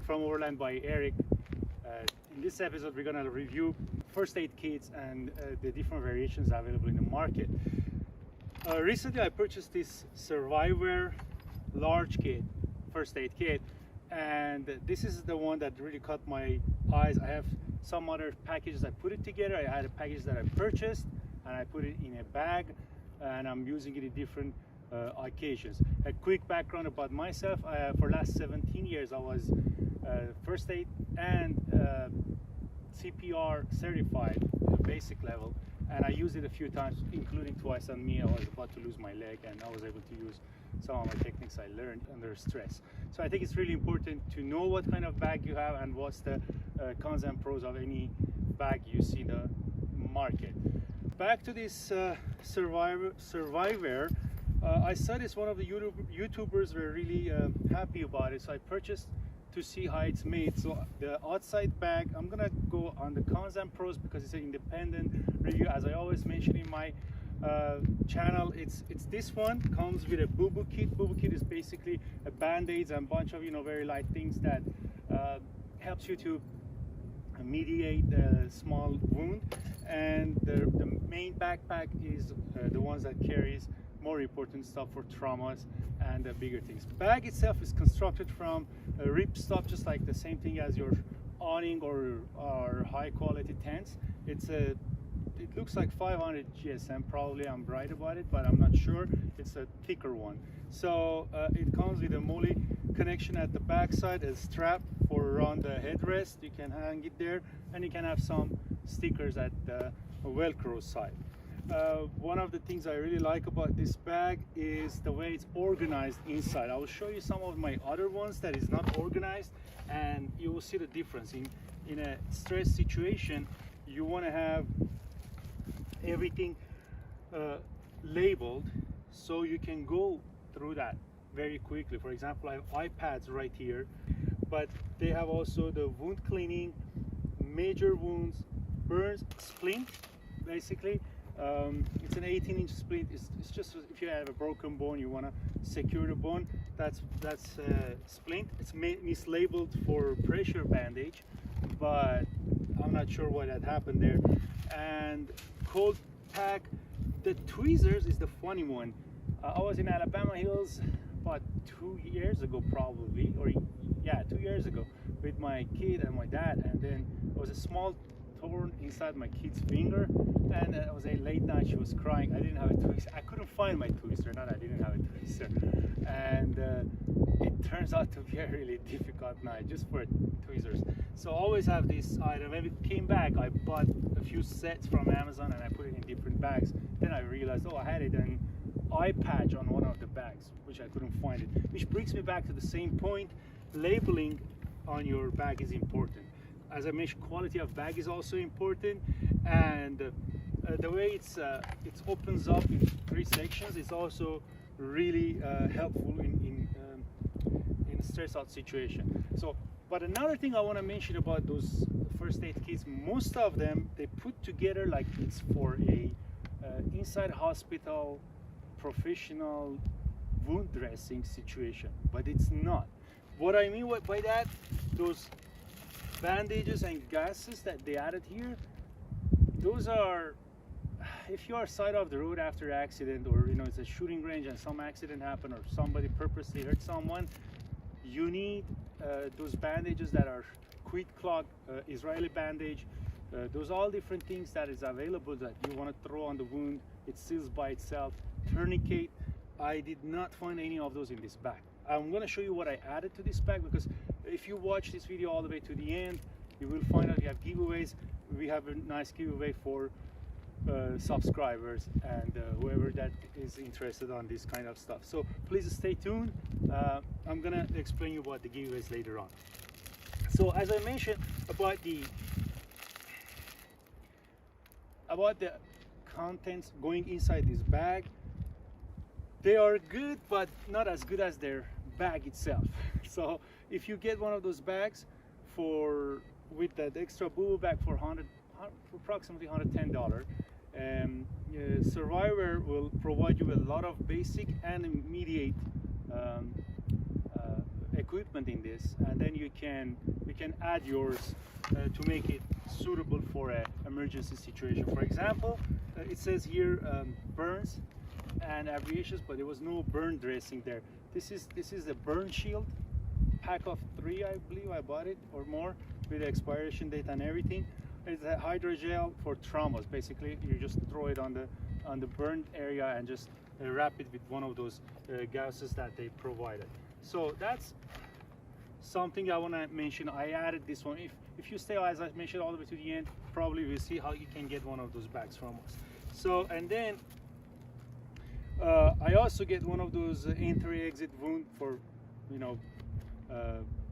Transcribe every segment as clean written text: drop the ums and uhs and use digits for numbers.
Eric from Overland by Eric. In this episode, we're gonna review first aid kits and the different variations available in the market. Recently, I purchased this Surviveware large kit, first aid kit, and this is the one that really caught my eyes. I have some other packages I put it together. I had a package that I purchased and I put it in a bag, and I'm using it in different occasions. A quick background about myself: for the last 17 years I was first aid and CPR certified basic level, and I used it a few times, including twice on me. I was about to lose my leg and I was able to use some of my techniques I learned under stress. So I think it's really important to know what kind of bag you have and what's the cons and pros of any bag you see in the market. Back to this Surviveware. I saw this, one of the YouTubers were really happy about it, so I purchased to see how it's made. So the outside bag, I'm gonna go on the cons and pros because it's an independent review. As I always mention in my channel, it's this one comes with a boo-boo kit. Boo-boo kit is basically a band-aids and a bunch of very light things that helps you to mediate a small wound. And the main backpack is the ones that carries more important stuff for traumas and bigger things. Bag itself is constructed from a ripstop, just like the same thing as your awning or high quality tents. It looks like 500 GSM, probably I'm right about it, but I'm not sure. It's a thicker one. So it comes with a MOLLE connection at the back side, a strap for around the headrest. You can hang it there, and you can have some stickers at the Velcro side. One of the things I really like about this bag is the way it's organized inside. I will show you some of my other ones that is not organized, and you will see the difference. In a stress situation, you want to have everything labeled so you can go through that very quickly. For example, I have iPads right here, but they have also the wound cleaning, major wounds, burns, splint, basically. It's an 18-inch splint. It's just if you have a broken bone, you want to secure the bone. That's splint. It's mislabeled for pressure bandage, but I'm not sure why that happened there. And cold pack. The tweezers is the funny one. I was in Alabama Hills about 2 years ago, probably, or yeah, 2 years ago, with my kid and my dad, and then there was a small torn inside my kid's finger, and it was a late night. She was crying. I didn't have a twister. I couldn't find my twister. Not I didn't have a twister, and it turns out to be a really difficult night just for tweezers. So I always have this item. When it came back, I bought a few sets from Amazon and I put it in different bags. Then I realized, oh, I had it an eye patch on one of the bags, which I couldn't find it. Which brings me back to the same point. Labeling on your bag is important. As I mentioned, quality of bag is also important, and the way it opens up in 3 sections is also really helpful in a stress out situation. So, but another thing I want to mention about those first aid kits, most of them they put together like it's for a inside hospital professional wound dressing situation, but it's not. What I mean by that, those bandages and gases that they added here, those are, if you are side of the road after accident, or it's a shooting range and some accident happened, or somebody purposely hurt someone, you need those bandages that are quick clog, Israeli bandage, those all different things that is available that you want to throw on the wound. It seals by itself. Tourniquet, I did not find any of those in this bag. I'm going to show you what I added to this bag, because if you watch this video all the way to the end, you will find out we have giveaways. We have a nice giveaway for subscribers and whoever that is interested on this kind of stuff. So please stay tuned. I'm going to explain you about the giveaways later on. So as I mentioned about the contents going inside this bag, they are good, but not as good as their bag itself. So if you get one of those bags with that extra boo-boo bag for approximately $110, Surviveware will provide you a lot of basic and immediate equipment in this, and then you can can add yours to make it suitable for an emergency situation. For example, it says here burns and abbreviations, but there was no burn dressing there. This is a burn shield, pack of 3, I believe I bought it, or more, with the expiration date and everything. It's a hydrogel for traumas. Basically, you just throw it on the burned area and just wrap it with one of those gauzes that they provided. So that's something I want to mention. I added this one. If you stay, as I mentioned, all the way to the end, probably we'll see how you can get one of those bags from us. So, and then I also get one of those entry-exit wound for, you know,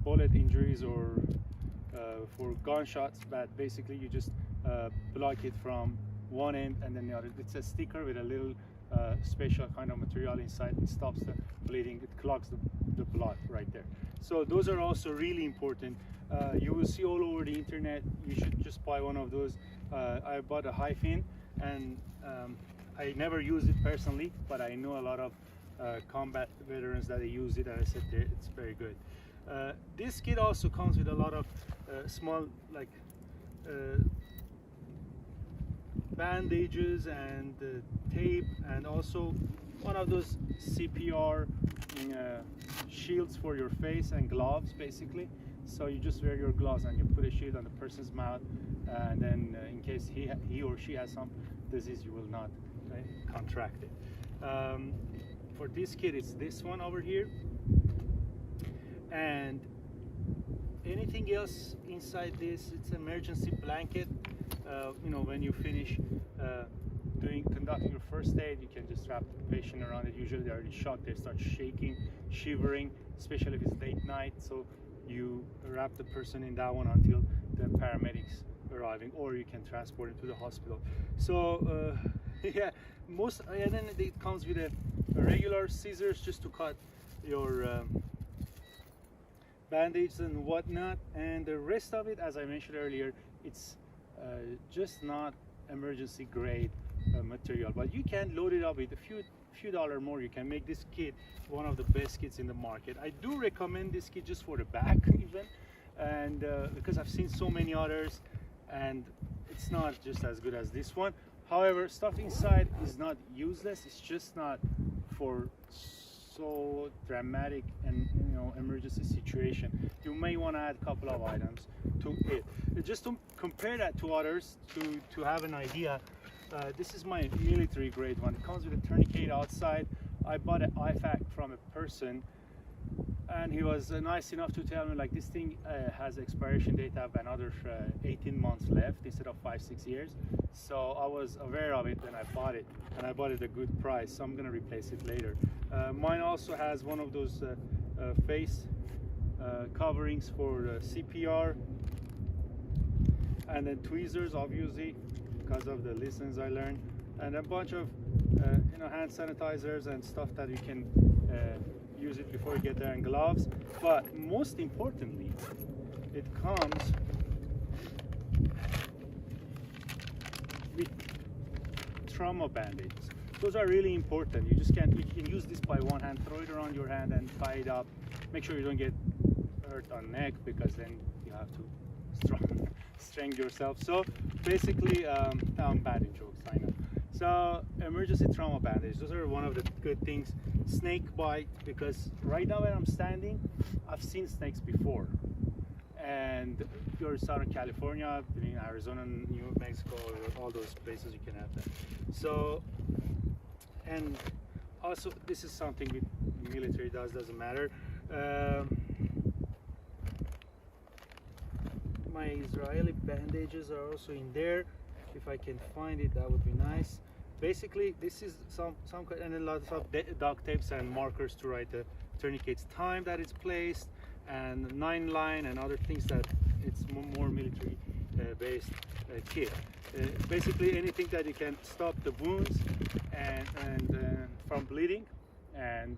bullet injuries or for gunshots. But basically, you just block it from one end and then the other. It's a sticker with a little special kind of material inside. It stops the bleeding. It clogs the blood right there. So those are also really important. You will see all over the internet. You should just buy one of those. I bought a hyphen, and I never use it personally, but I know a lot of combat veterans that they use it, and I said it's very good. This kit also comes with a lot of small, like bandages and tape, and also one of those CPR shields for your face, and gloves basically. So you just wear your gloves and you put a shield on the person's mouth, and then in case he or she has some disease, you will not contract it. For this kit, it's this one over here, and anything else inside this, it's an emergency blanket. You know, when you finish conducting your first aid, you can just wrap the patient around it. Usually they're already shocked, they start shaking, shivering, especially if it's late night. So you wrap the person in that one until the paramedics arriving, or you can transport him to the hospital. So yeah, and then it comes with a regular scissors just to cut your bandages and whatnot, and the rest of it, as I mentioned earlier, it's just not emergency grade material, but you can load it up with a few dollars more. You can make this kit one of the best kits in the market. I do recommend this kit just for the back even, and because I've seen so many others, and it's not just as good as this one. However, stuff inside is not useless. It's just not for so dramatic and, you know, emergency situation. You may want to add a couple of items to it. Just to compare that to others, to have an idea. This is my military grade one. It comes with a tourniquet outside. I bought an IFAC from a person, and he was nice enough to tell me, like, this thing has expiration date of another 18 months left instead of 5-6 years. So I was aware of it when I bought it, and I bought it at a good price, so I'm gonna replace it later. Mine also has one of those face coverings for CPR, and then tweezers, obviously, because of the lessons I learned, and a bunch of you know, hand sanitizers and stuff that you can use it before you get there, and gloves. But most importantly, it comes with trauma bandages. Those are really important. You can use this by one hand, throw it around your hand and tie it up. Make sure you don't get hurt on neck, because then you have to strengthen yourself. So basically, I'm bad in jokes, I know. So emergency trauma bandage, those are one of the good things. Snake bite, because right now when I'm standing, I've seen snakes before. And if you're in Southern California, in Arizona, New Mexico, all those places, you can have that. So, and also this is something the military doesn't matter. My Israeli bandages are also in there. If I can find it, that would be nice. Basically, this is some and then lots of duct tapes and markers to write the tourniquet's time that it's placed, and 9-line and other things that it's more military based kit. Basically anything that you can stop the wounds and from bleeding, and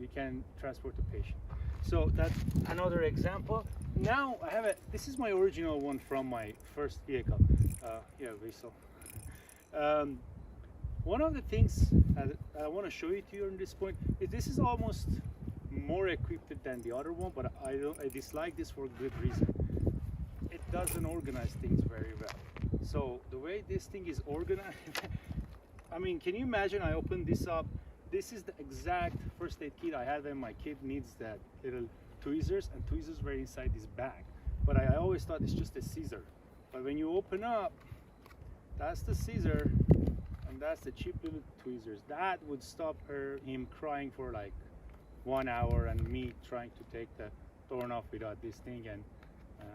you can transport the patient. So that's another example. Now I have this is my original one from my first vehicle. Yeah, Vessel. One of the things that I want to show you to you at this point is this is almost more equipped than the other one, but I dislike this for good reason. It doesn't organize things very well. So the way this thing is organized, I mean, can you imagine? I open this up. This is the exact first aid kit I had when my kid needs that little tweezers, and tweezers were inside this bag. But I always thought it's just a scissor. But when you open up, that's the scissor, and that's the cheap little tweezers. That would stop him crying for like 1 hour, and me trying to take the thorn off without this thing, and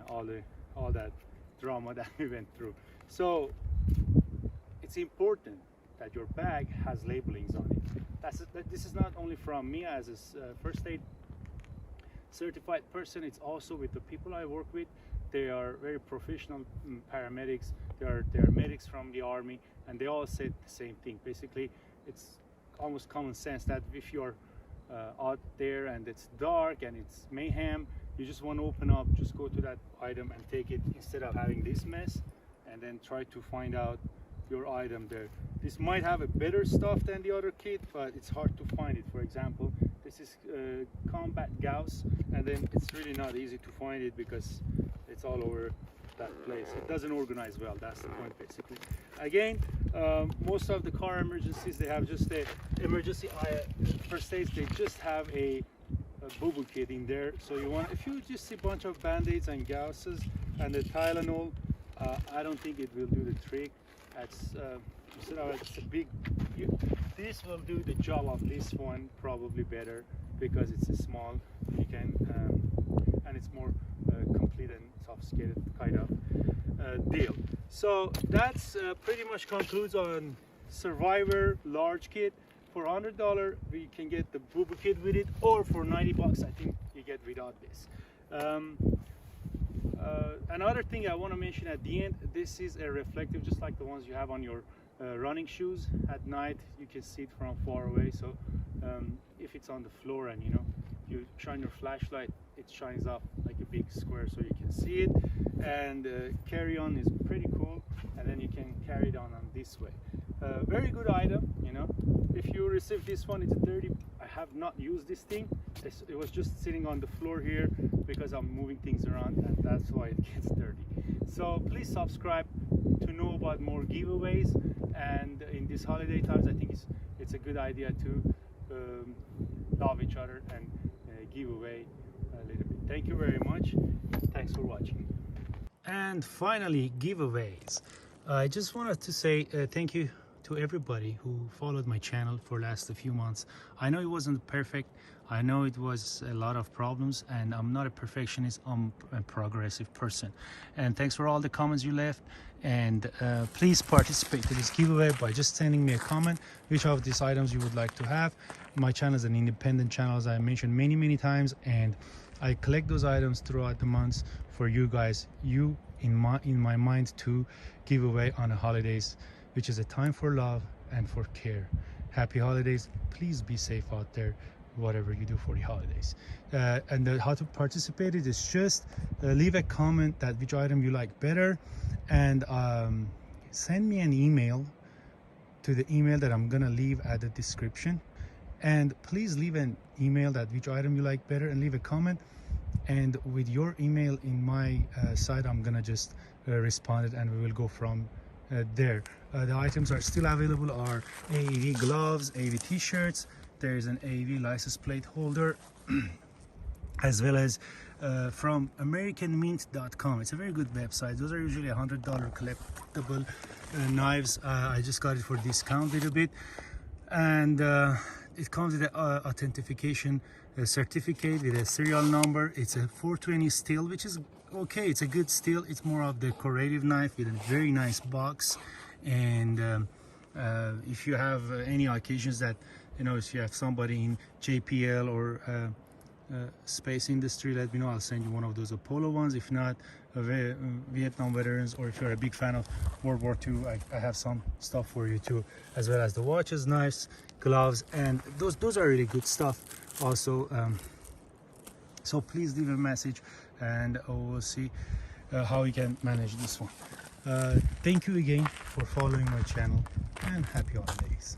all that drama that we went through. So it's important that your bag has labelings on it. This is not only from me as a first aid certified person, it's also with the people I work with. They are very professional paramedics. They're medics from the army, and they all said the same thing. Basically, it's almost common sense that if you're out there and it's dark and it's mayhem, you just want to open up, just go to that item and take it, instead of having this mess and then try to find out your item there. This might have a better stuff than the other kit, but it's hard to find it. For example, this is combat gauze, and then it's really not easy to find it because it's all over that place. It doesn't organize well. That's the point, basically. Again, most of the car emergencies, they have just a emergency first aids. They just have a boo-boo kit in there. So you want, if you just see a bunch of band-aids and gauzes and the Tylenol, I don't think it will do the trick. It's a big. This will do the job of this one probably better because it's a small. You can and it's more complete and sophisticated kind of deal. So that's pretty much concludes on Surviveware large kit. For $100 we can get the boo-boo kit with it, or for $90 I think you get without this. Another thing I want to mention at the end, this is a reflective, just like the ones you have on your running shoes. At night you can see it from far away, so if it's on the floor and you shine your flashlight, it shines up like a big square so you can see it. And carry on is pretty cool, and then you can carry it on this way. Very good item. If you receive this one, it's dirty. I have not used this thing. It was just sitting on the floor here because I'm moving things around, and that's why it gets dirty. So please subscribe to know about more giveaways, and in these holiday times I think it's a good idea to love each other and give away a little bit. Thank you very much. Thanks for watching. And finally, giveaways. I just wanted to say thank you to everybody who followed my channel for the last few months. I know it wasn't perfect. I know it was a lot of problems, and I'm not a perfectionist. I'm a progressive person. And thanks for all the comments you left. And please participate in this giveaway by just sending me a comment which of these items you would like to have. My channel is an independent channel, as I mentioned many times, and I collect those items throughout the months for you guys, in my mind, to give away on the holidays, which is a time for love and for care. Happy holidays. Please be safe out there, whatever you do for the holidays. And how to participate is just leave a comment that which item you like better, and send me an email to the email that I'm gonna leave at the description. And please leave an email that which item you like better, and leave a comment, and with your email in my site I'm gonna just respond it, and we will go from there. The items are still available are AAV gloves, AAV t-shirts, there is an AAV license plate holder, as well as from AmericanMint.com. It's a very good website. Those are usually $100 collectible knives. I just got it for discount a little bit, and it comes with an authentication certificate with a serial number. It's a 420 steel, which is okay. It's a good steel. It's more of decorative knife with a very nice box. And if you have any occasions that if you have somebody in JPL or space industry, let me know. I'll send you one of those Apollo ones. If not, Vietnam veterans, or if you're a big fan of World War II, I have some stuff for you too, as well as the watches, knives, gloves, and those are really good stuff also. So please leave a message, and we'll see how we can manage this one. Thank you again for following my channel, and happy holidays.